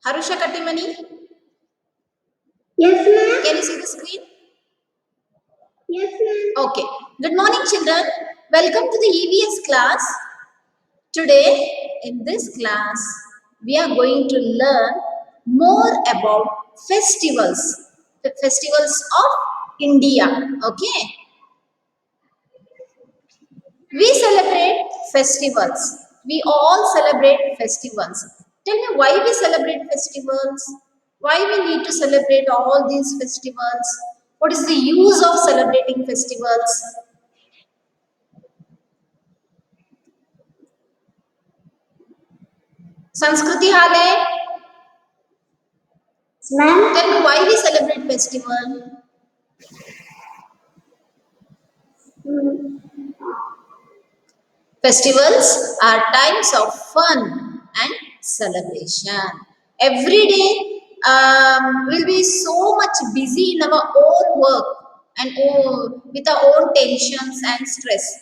Harusha Kattimani, Yes, ma'am. can you see the screen? Yes, ma'am. Okay. Good morning, children. Welcome to the EVS class. Today, in this class, we are going to learn more about festivals, the festivals of India. Okay. We celebrate festivals. We all celebrate festivals. Tell me why we celebrate festivals? Why we need to celebrate all these festivals? What is the use of celebrating festivals? Sanskriti Hale, Ma'am. tell me why we celebrate festival? Festivals are times of fun and celebration. Every day we'll be so much busy in our own work and with our own tensions and stress.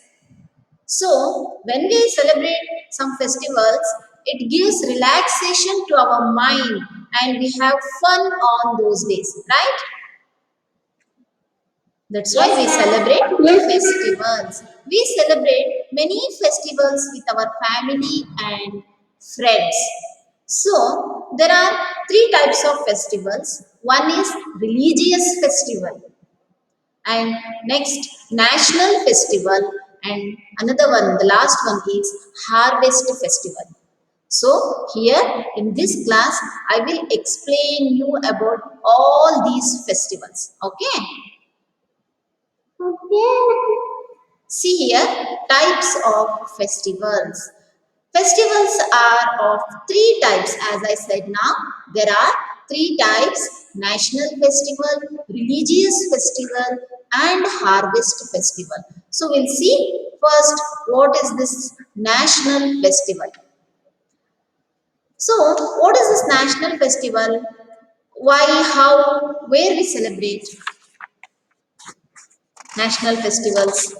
So, when we celebrate some festivals, it gives relaxation to our mind and we have fun on those days, right? That's why we celebrate festivals. We celebrate many festivals with our family and friends. So, there are three types of festivals. One is religious festival, and next national festival, and another one, the last one is harvest festival. So here in this class I will explain you about all these festivals. Okay, Okay. see here, types of festivals. Festivals are of three types. As I said, now there are three types: national festival, religious festival, and harvest festival. So we'll see first what is this national festival. So what is this national festival? Why, how, where we celebrate national festivals?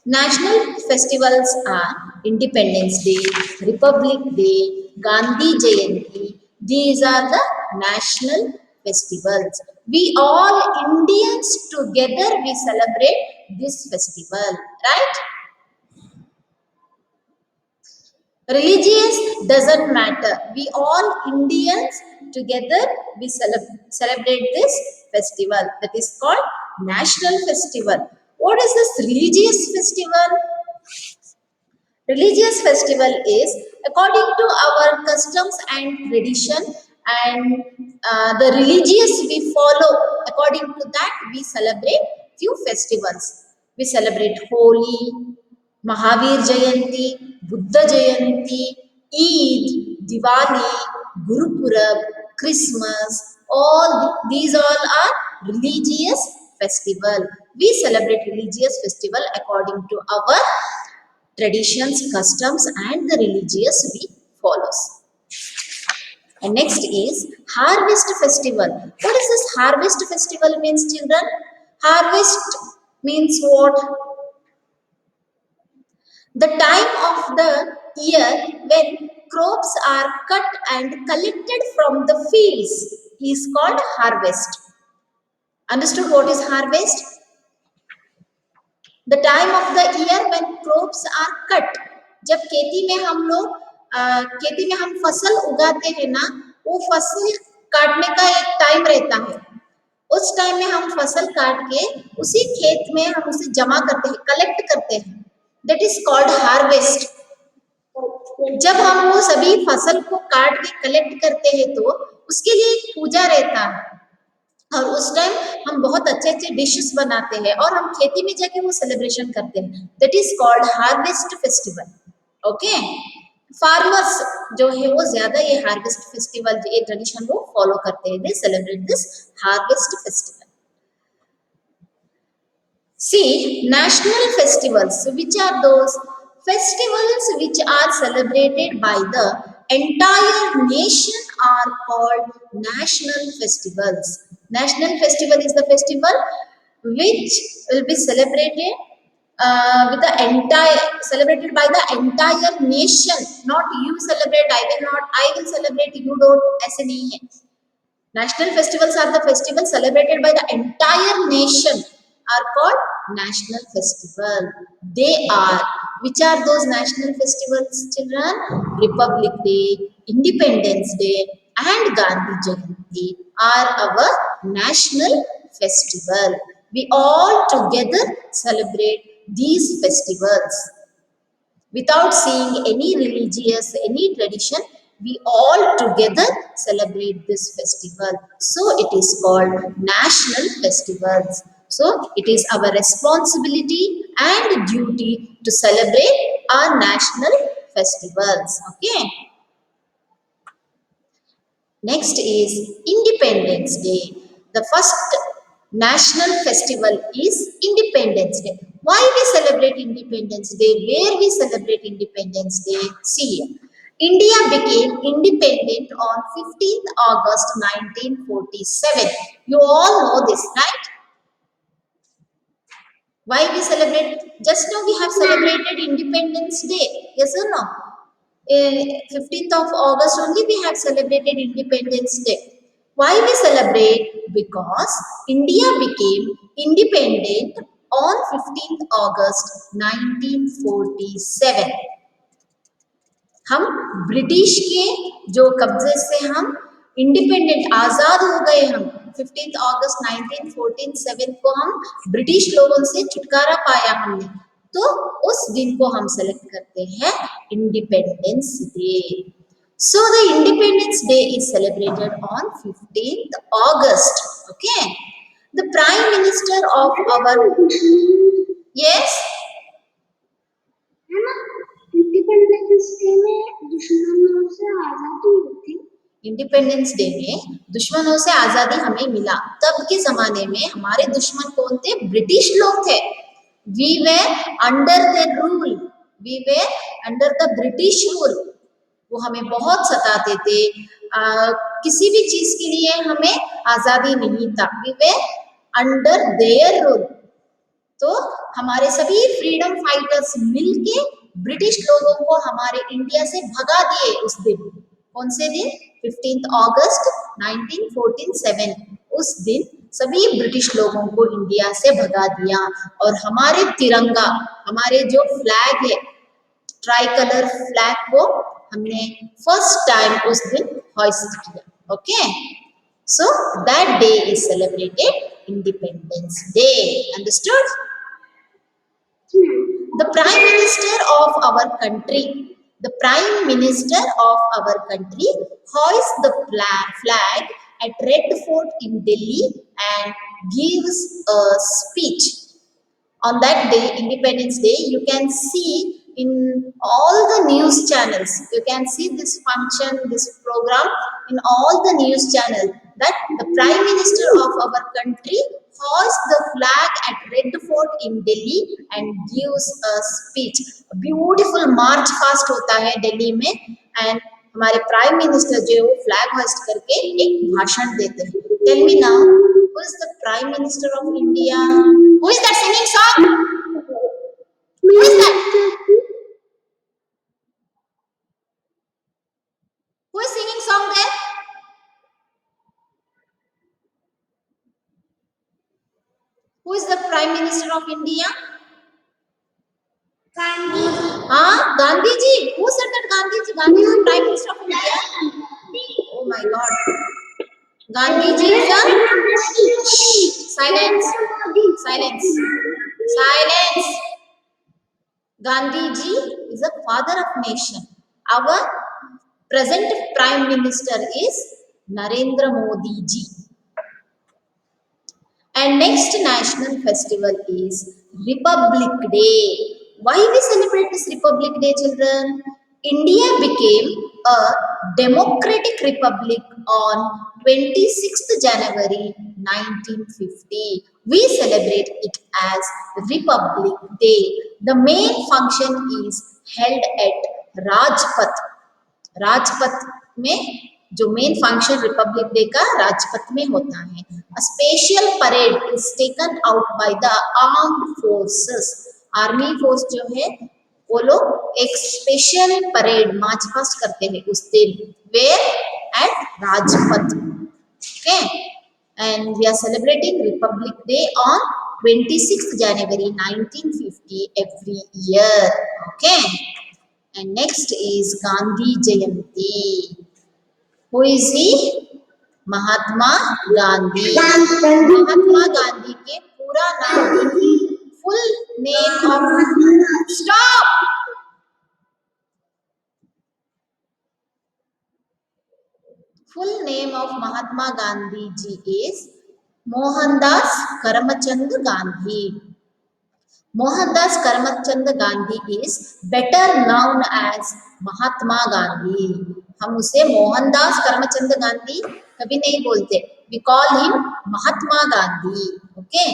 National festivals are Independence Day, Republic Day, Gandhi Jayanti. These are the national festivals. We all Indians together we celebrate this festival, right? Religious doesn't matter. We all Indians together we celebrate this festival that is called national festival. What is this religious festival? Religious festival is according to our customs and tradition, and the religious we follow, according to that we celebrate few festivals. We celebrate Holi, Mahavir Jayanti, Buddha Jayanti, Eid, Diwali, Guru Purab, Christmas. These all are religious festival. We celebrate religious festival according to our traditions, customs, and the religious we follows. And next is harvest festival. What is this harvest festival means, children? Harvest means what? The time of the year when crops are cut and collected from the fields is called harvest. Understood what is harvest? The time of the year when crops are cut, जब खेती में हम लोग खेती में हम फसल उगाते हैं ना, वो फसल काटने का एक टाइम रहता है। उस टाइम में हम फसल काट के उसी खेत में हम उसे जमा करते हैं, कलेक्ट करते हैं, दैट इज कॉल्ड हार्वेस्ट। जब हम वो सभी फसल को काट के कलेक्ट करते हैं तो उसके लिए एक पूजा रहता है, और उस टाइम हम बहुत अच्छे अच्छे डिशेस बनाते हैं और हम खेती में जाके वो सेलिब्रेशन करते हैं, that is called harvest festival. Okay, farmers जो है वो ज्यादा ये हार्वेस्ट फेस्टिवल, ये ट्रेडिशन वो फॉलो करते हैं, दे celebrate this harvest festival. See, national festivals, which are those festivals which are celebrated by the entire nation, are called national festivals. National festival is the festival which will be celebrated with the entire celebrated by the entire nation. Not you celebrate, I will not, I will celebrate, you don't, ऐसे नहीं है. National festivals are the festivals celebrated by the entire nation are called national festival. They are, which are those national festivals, children? Republic Day, Independence Day, and Gandhi Jayanti are our national festival. We all together celebrate these festivals without seeing any religious any tradition. We all together celebrate this festival, so it is called national festivals. So it is our responsibility and duty to celebrate our national festivals. Okay. Next is Independence Day. The first national festival is Independence Day. Why we celebrate Independence Day? Where we celebrate Independence Day? See here. India became independent on 15th August 1947. You all know this, right? Why we celebrate? Just now we have celebrated Independence Day. Yes or no? 15th of August only we have celebrated Independence Day. Why we celebrate? Because India became independent on 15th August 1947. हम British के जो कब्जे से हम independent आज़ाद हो गए. हम 15 अगस्त 1947 को हम ब्रिटिश लोगों से छुटकारा पाया हमने, तो उस दिन को हम सेलेक्ट करते हैं independence day. So the Independence Day is celebrated on 15th August. Okay. The Prime Minister of our, yes, है ना, इंडिपेंडेंस डे में दुश्मनों से आजादी होती. इंडिपेंडेंस डे में दुश्मनों से आजादी हमें मिला. तब के जमाने में हमारे दुश्मन कौन थे? ब्रिटिश लोग थे. We were under the rule, we were under the British rule. वो हमें बहुत सताते थे. किसी भी चीज के लिए हमें आजादी नहीं था. We were under their rule. तो हमारे सभी फ्रीडम फाइटर्स मिलके ब्रिटिश लोगों को हमारे इंडिया से भगा दिए उस दिन. कौन से दिन? 15 अगस्त 1947. उस दिन सभी ब्रिटिश लोगों को इंडिया से भगा दिया और हमारे तिरंगा, हमारे जो फ्लैग है, ट्राई कलर फ्लैग को हमने फर्स्ट टाइम उस दिन हॉइस्ट किया. Okay. So that day is celebrated Independence Day. Understood? The Prime Minister of our country, the Prime Minister of our country hoists the flag at Red Fort in Delhi and gives a speech. On that day, Independence Day, you can see in all the news channels, you can see this function, this program in all the news channels, that the Prime Minister of our country hoists the flag at Red Fort in Delhi and gives a speech. A beautiful march past होता है दिल्ली में, and हमारे prime minister जो है वो flag host करके एक भाषण देते हैं. Tell me now, who is the Prime Minister of India? Who is that singing song? Who is that? Who is singing song there? Who is the Prime Minister of India? Gandhi. Gandhi ji. Who said that Gandhi ji? Gandhi is the Prime Minister of India. Oh my God. Gandhi ji is a... Silence. Silence. Silence. Gandhi ji is a father of nation. Our present Prime Minister is Narendra Modi ji. And next national festival is Republic Day. Why we celebrate this Republic Day, children? India became a democratic republic on 26th January 1950. We celebrate it as Republic Day. The main function is held at Rajpath. Rajpath में जो main function Republic day का राजपथ में होता है. A special parade is taken out by the armed forces. Army force जो है वो लोग एक स्पेशल परेड मार्च पास्ट करते हैं उस दिन, where at Rajpath. Okay, and we are celebrating Republic Day on 26th January 1950 every year. Okay, and next is Gandhi Jayanti. Who is he? Mahatma Gandhi. Mahatma Gandhi के पूरा नाम, full name of, stop, full name of Mahatma Gandhi ji is Mohandas Karamchand Gandhi. Mohandas Karamchand Gandhi is better known as Mahatma Gandhi. हम उसे मोहनदास करमचंद गांधी कभी नहीं बोलते. We call him Mahatma Gandhi. Okay.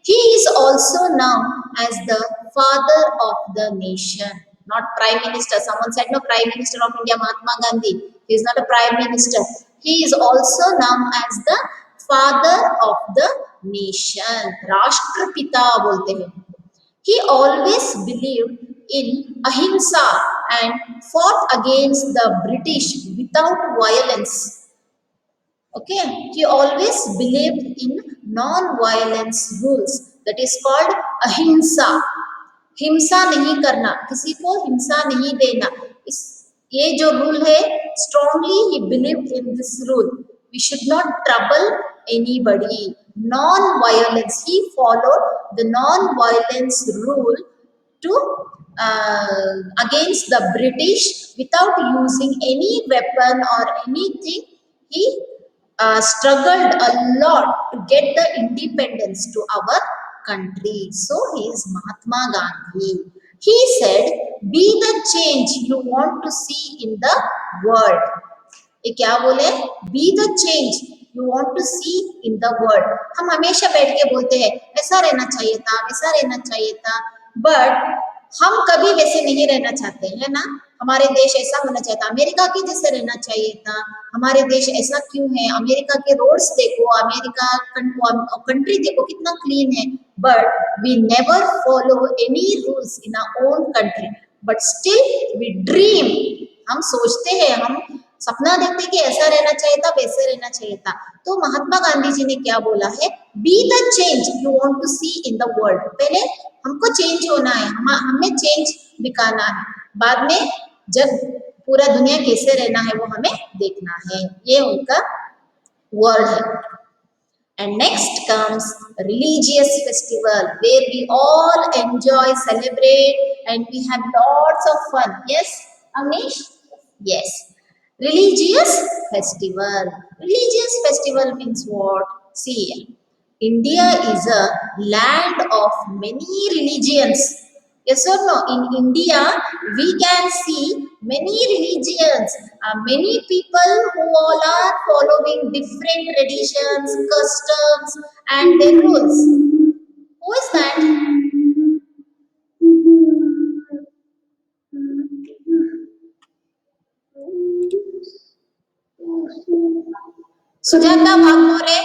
He is also known as the father of the nation. Not prime minister. Someone said no, prime minister of India Mahatma Gandhi. He is not a prime minister. He is also known as the father of the nation. राष्ट्रपिता बोलते हैं. He always believed in ahimsa and fought against the British without violence. Okay, he always believed in non-violence rules, that is called ahimsa. हिंसा नहीं करना, किसी को हिंसा नहीं देना, इस ये जो रूल है, strongly he believed in this rule. We should not trouble anybody. Non-violence, he followed the non-violence rule to against the British without using any weapon or anything. He struggled a lot to get the independence to our country. So he is Mahatma Gandhi. He said, "Be the change you want to see in the world." ये क्या बोले? Be the change you want to see in the world. हम हमेशा बैठ के बोलते हैं ऐसा रहना चाहिए था, वैसा रहना चाहिए था, बट हम कभी वैसे नहीं रहना चाहते है ना. हमारे देश ऐसा होना चाहिए था, अमेरिका के जैसे रहना चाहिए था. हमारे देश ऐसा क्यों है? अमेरिका के रोड्स देखो, अमेरिका कंट्री देखो कितना क्लीन है, but we never follow any rules in our own country, but still we dream. हम सोचते हैं, हम सपना देखते कि ऐसा रहना चाहिए था, वैसे रहना चाहिए था. तो महात्मा गांधी जी ने क्या बोला है? Be the change you want to see in the world. पहले हमको चेंज होना है, हमें चेंज दिखाना है, बाद में जब पूरा दुनिया कैसे रहना है वो हमें देखना है. ये उनका वर्ड है. And next comes religious festival where we all enjoy, celebrate, and we have lots of fun. Yes, Amish? Yes. Religious festival. Religious festival means what? See, India is a land of many religions. Yes or no? In India, we can see many religions, many people who all are following different traditions, customs, and their rules. Who is that? Sujata Bhagmore.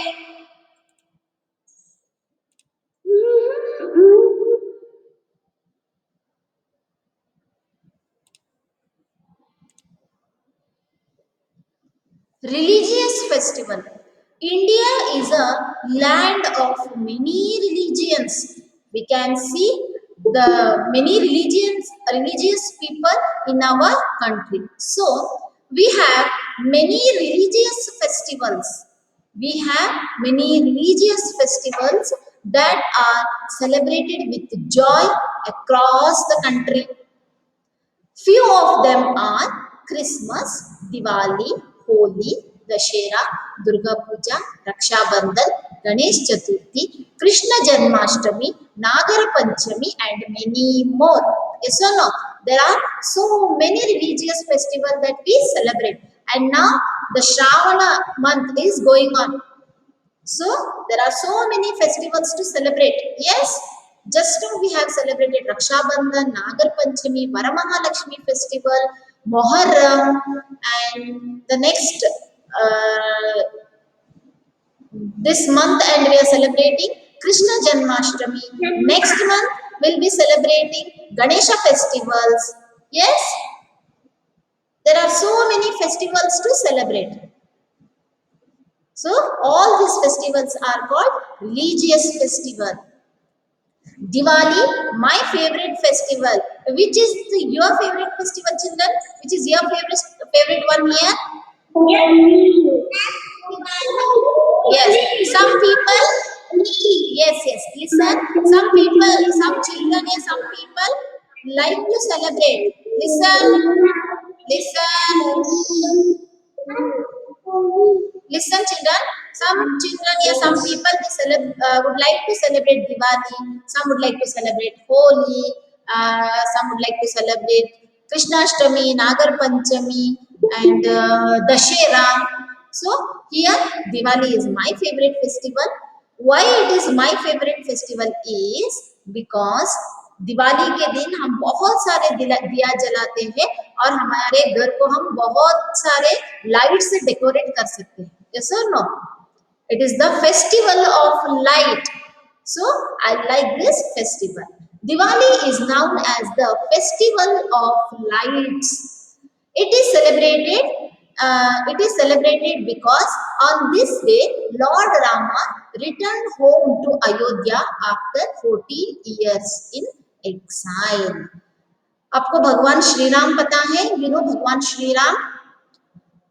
Religious festival. India is a land of many religions. We can see the many religious people in our country. So we have many religious festivals. We have many religious festivals that are celebrated with joy across the country. Few of them are Christmas, Diwali, Holi, Dashera, Durga Puja, Raksha Bandhan, Ganesh Chaturthi, Krishna Janmashtami, Nagar Panchami, and many more. Yes or no? There are so many religious festivals that we celebrate. And now the Shravana month is going on. So there are so many festivals to celebrate. Yes, just now we have celebrated Raksha Bandhan, Nagar Panchami, Varamahalakshmi festival, Moharram, and the next this month, and we are celebrating Krishna Janmashtami. Next month will be celebrating Ganesha festivals. Yes, there are so many festivals to celebrate. So all these festivals are called religious festival. Diwali, my favorite festival. Which is your favorite festival, children? Which is your favorite one here? Yes, some people. Yes, yes. Listen, some people, some children, and some people like to celebrate. Listen, listen. Listen, children. Some children, yeah, some people would like to celebrate Diwali. Some would like to celebrate Holi. Some would like to celebrate Krishnashtami, Nagar Panchami, and Dashera. So here, Diwali is my favorite festival. Why it is my favorite festival is because Diwali के दिन हम बहुत सारे दिया जलाते हैं और हमारे घर को हम बहुत सारे लाइट से डेकोरेट कर सकते हैं. Yes or no? It is the festival of light. So I like this festival. Diwali is known as the festival of lights. It is celebrated. It is celebrated because on this day Lord Rama returned home to Ayodhya after 14 years in exile. आपको भगवान श्री राम पता है? You know भगवान श्री राम.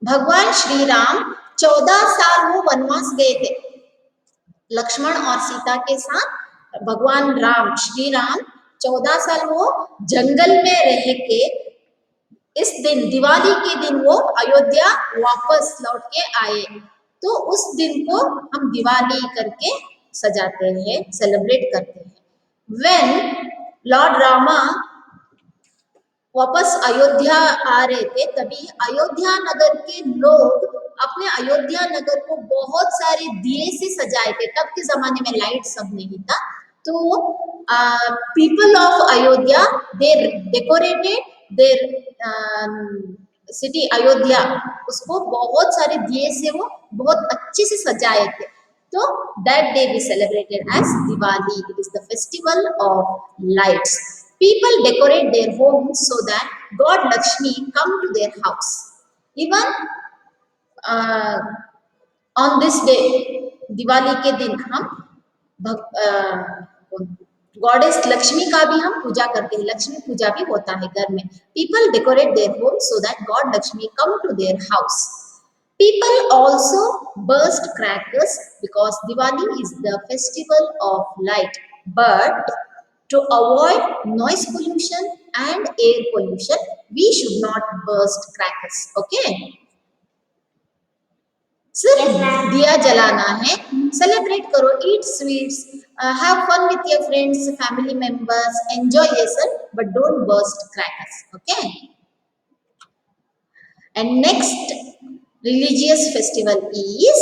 भगवान श्री राम 14 साल वो वनवास गए थे लक्ष्मण और सीता के साथ. भगवान राम, श्री राम 14 साल वो जंगल में रह के इस दिन दिवाली के दिन वो अयोध्या वापस लौट के आए. तो उस दिन को हम दिवाली करके सजाते हैं, सेलिब्रेट करते हैं. When लॉर्ड रामा वापस अयोध्या आ रहे थे तभी अयोध्या नगर के लोग अपने अयोध्या नगर को बहुत सारे दिए से सजाए थे. तब के जमाने में लाइट सब नहीं था. तो people of Ayodhya they decorated there city Ayodhya, उसको बहुत सारे दिए से वो बहुत अच्छे से सजाए थे. तो that day we celebrated as Diwali. It is the festival of lights. People decorate their homes so that God Lakshmi come to their house. Even on this day, Diwali के दिन हम गॉडेस लक्ष्मी का भी हम पूजा करते हैं. लक्ष्मी पूजा भी होता है घर में. People decorate their homes so that God Lakshmi come to their house. People also burst crackers because Diwali is the festival of light. But to avoid noise pollution and air pollution, we should not burst crackers. Okay? सिर्फ दिया जलाना है. Celebrate करो, eat sweets, have fun with your friends, family members, enjoy yourself, but don't burst crackers. Okay? And next religious festival is,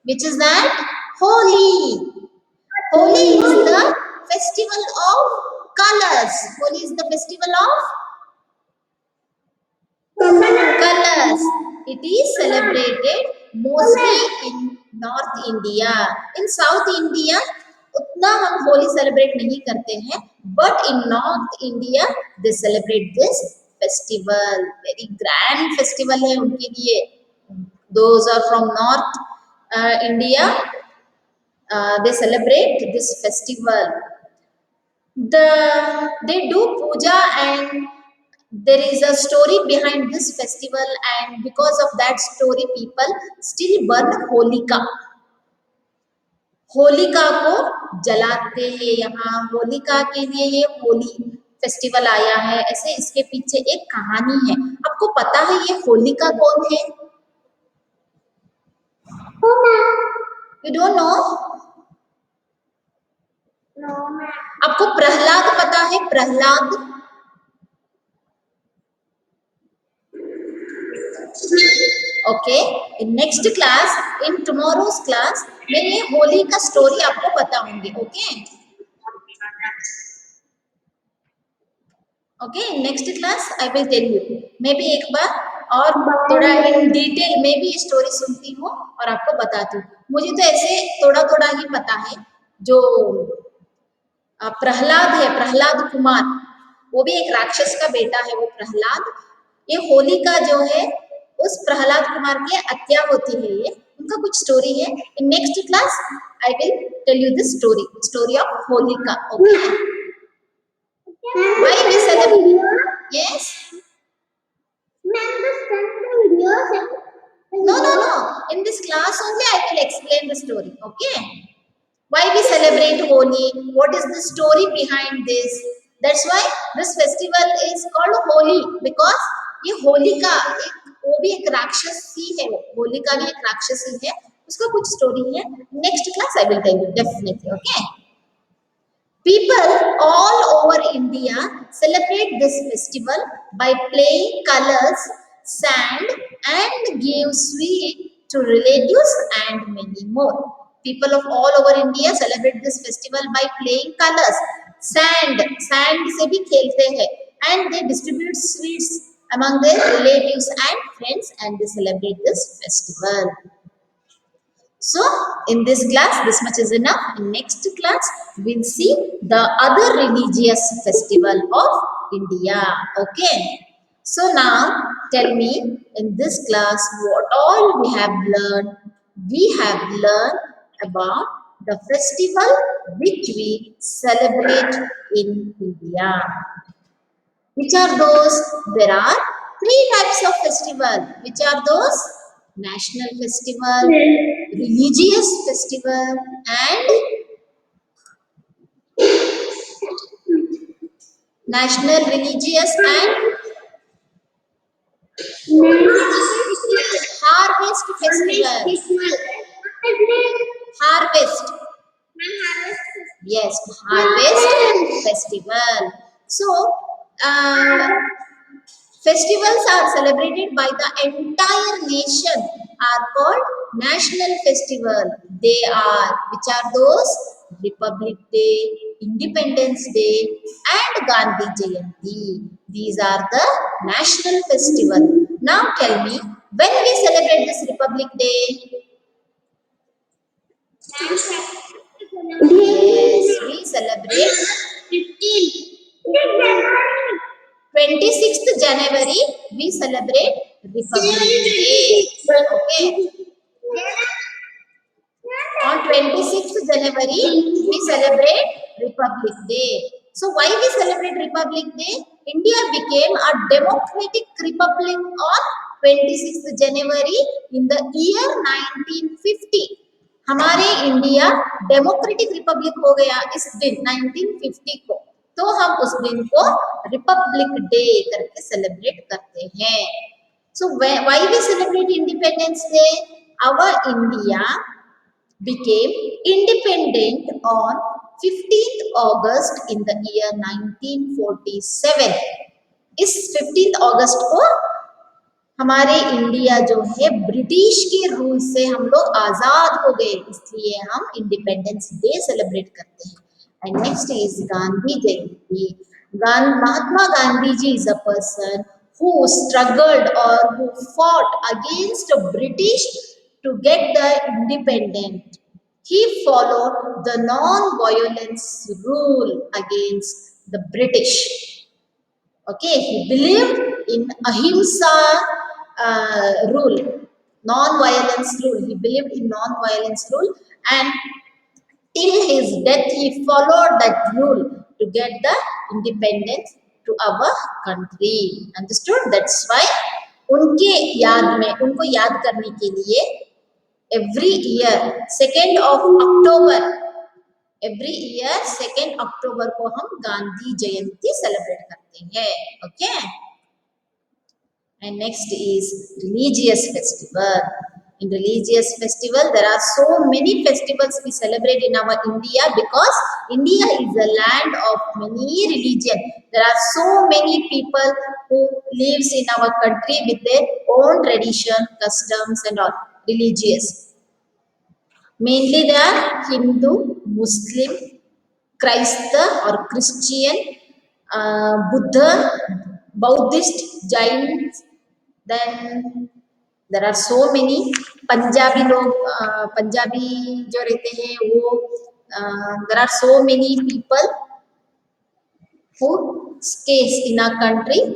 which is that? Holi. Holi is the festival of colors. Holi is the festival of colors. It is celebrated mostly in North India. In South India, उतना हम Holi celebrate नहीं करते हैं. But in North India, they celebrate this festival. Very grand festival है उनके लिए. Those are from North India. They celebrate this festival. They do puja and there is a story behind this festival, and because of that story people still burn holika. Holika को जलाते हैं. यहाँ होलिका के लिए ये होली फेस्टिवल आया है. ऐसे इसके पीछे एक कहानी है. आपको पता है ये होलिका कौन है? You don't know? आपको प्रहलाद पता है? Prahlad. Okay, in next class, in tomorrow's class मैं ये होली का स्टोरी आपको बताऊंगी. Okay okay, next class I will tell you. मैं भी एक बार और थोड़ा इन डिटेल में भी स्टोरी सुनती हूँ और आपको बताती हूँ. मुझे तो ऐसे थोड़ा थोड़ा ही पता है. जो प्रहलाद है, प्रहलाद कुमार, वो भी एक राक्षस का बेटा है वो प्रहलाद। ये होलिका जो है उस प्रहलाद कुमार की हत्या होती है, ये उनका कुछ स्टोरी है। In next class I will tell you this story, story of Holika. Okay, why we celebrate? Yes, no, in this class only I will explain the story. Okay, why we celebrate Holi, what is the story behind this, that's why this festival is called Holi, because ये होलिका एक, वो भी एक राक्षसी है, वो होलिका भी एक राक्षसी है, उसका कुछ स्टोरी है। Next class I will tell you definitely. Okay, people all over India celebrate this festival by playing colors, sand, and give sweet to relatives and many more. People of all over India celebrate this festival by playing colors, sand से भी खेलते हैं, and they distribute sweets among their relatives and friends, and they celebrate this festival. So, in this class, this much is enough. In next class, we'll see the other religious festival of India. Okay. So now, tell me in this class what all we have learned. We have learned about the festival which we celebrate in India. Which are those? There are three types of festival. Which are those? National festival, religious festival, and national, religious, and harvest festival. Harvest. Yes, harvest festival. So, uh, festivals are celebrated by the entire nation are called national festival. They are, which are those? Republic Day, Independence Day, and Gandhi Jayanti. These are the national festival. Now tell me, when we celebrate this Republic Day? Yes, we celebrate 26th January, we celebrate Republic Day. Okay. On 26th January, we celebrate Republic Day. So why we celebrate Republic Day? India became a democratic republic on 26th January in the year 1950. हमारे India democratic Republic हो गया इस दिन 1950 को, तो हम उस दिन को रिपब्लिक डे करके सेलिब्रेट करते हैं. So why we celebrate Independence Day? Our India became independent on 15th August in the year 1947. इस 15th अगस्त को हमारे इंडिया जो है ब्रिटिश के रूल से हम लोग आजाद हो गए, इसलिए हम इंडिपेंडेंस डे सेलिब्रेट करते हैं. And next is Gandhi Jayanti. Mahatma Gandhi ji is a person who struggled or who fought against British to get the independent. He followed the non-violence rule against the British. Okay, he believed in ahimsa rule, non-violence rule. He believed in non-violence rule, and till his death he followed that rule to get the independence to our country. Understood? That's why उनके याद में, उनको याद करने के लिए every year 2nd of October, every year 2nd October को हम गांधी जयंती सेलिब्रेट करते हैं. Okay. And next is religious festival. In religious festival, there are so many festivals we celebrate in our India, because India is a land of many religion. There are so many people who lives in our country with their own tradition, customs and all religious. Mainly they are Hindu, Muslim, Christ or Christian, Buddha, Buddhist, Jain. Then there are so many Punjabi लोग, पंजाबी जो रहते हैं वो, there are so many people who stays in our country.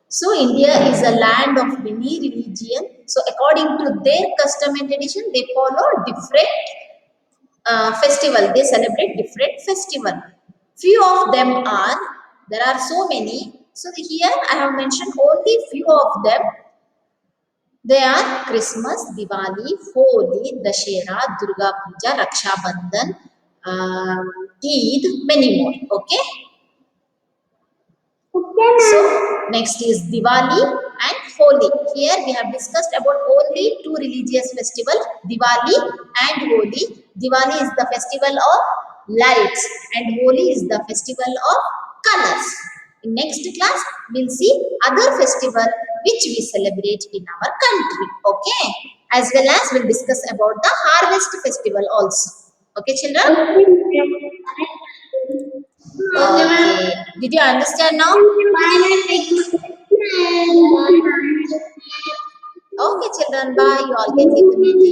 So India is a land of many religion. So according to their custom and tradition, they follow different festival. They celebrate different festival. Few of them are, there are so many. So here I have mentioned only few of them. They are Christmas, Diwali, Holi, Dashera, Durga Puja, Raksha Bandhan, Eid, many more. Okay. Okay, So ma'am. next is Diwali and Holi. Here we have discussed about only two religious festivals, Diwali and Holi. Diwali is the festival of lights and Holi is the festival of colors. In next class, we'll see other festival which we celebrate in our country. Okay. As well as we'll discuss about the harvest festival also. Okay, children? Okay, ma'am. Okay, ma'am. Okay. Did you understand now? Bye, ma'am. Thank you. Bye, ma'am. Okay, children, bye. You all can leave the meeting.